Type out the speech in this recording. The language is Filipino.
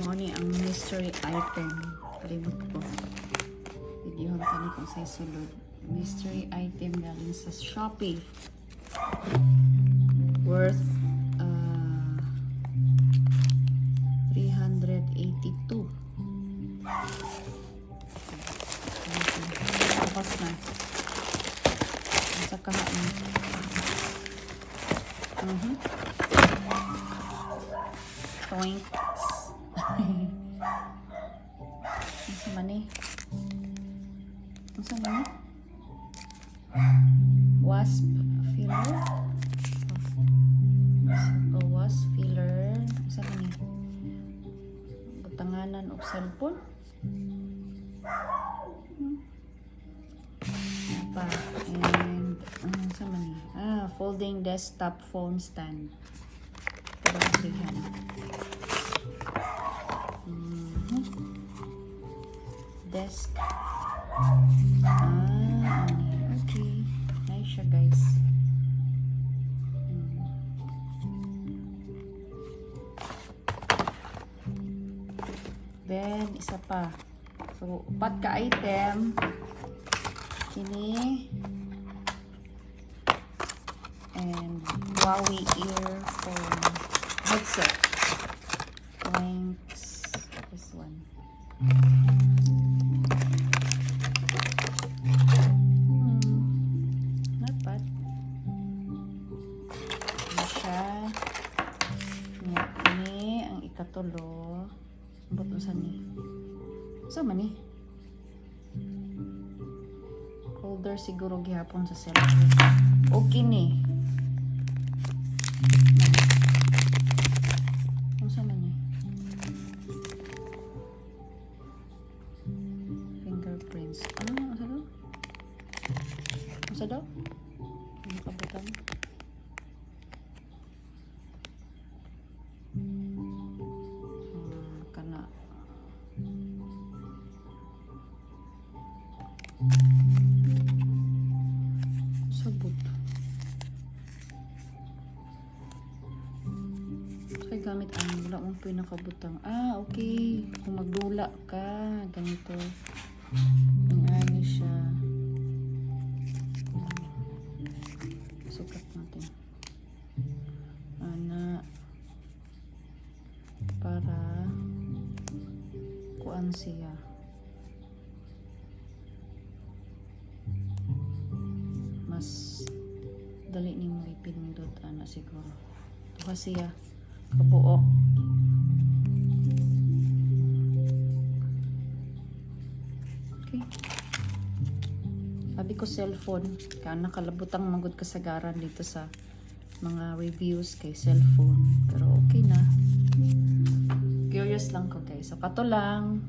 Money ang mystery item. Kalimut ko. Videohan ka ni kung sa'y sulod. Mystery item galing sa Shopee. Worth 382. Tapos na. Sa kahaan. Toinks. Masa mani? Masa mani? Wasp filler. Wasp filler. Masa mani? Butanganan o cellphone. Pa. And masa mani? Folding desktop phone stand. Pero kasihan. Desk. Okay. Nice siya, guys. Then, isa pa. So, upat ka item. Kini. And Huawei earphone headset. Thanks. This one. Not bad. Ano siya? Ini ang ikatulo. Sambot mo saan ni? Sama ni? Holder siguro gihapon sa cellphone. Okay ni. Ano sama ni? Fingerprints. Ano sa daw? Ano sa daw? Ano kabutan? Kana. Sabot. Kaya gamit ang wala mong pinakabutang. Okay. Kung magdula ka, ganito. Ang ani siya. Sukat natin. Ana. Para kuan siya. Mas dali ni mo ipindot ana siguro. Ito siya kabuok. Okay. Sabi ko cellphone, kaya nakalabutang magod kasagaran dito sa mga reviews kay cellphone. Pero okay na. Curious lang ko guys. So kato lang.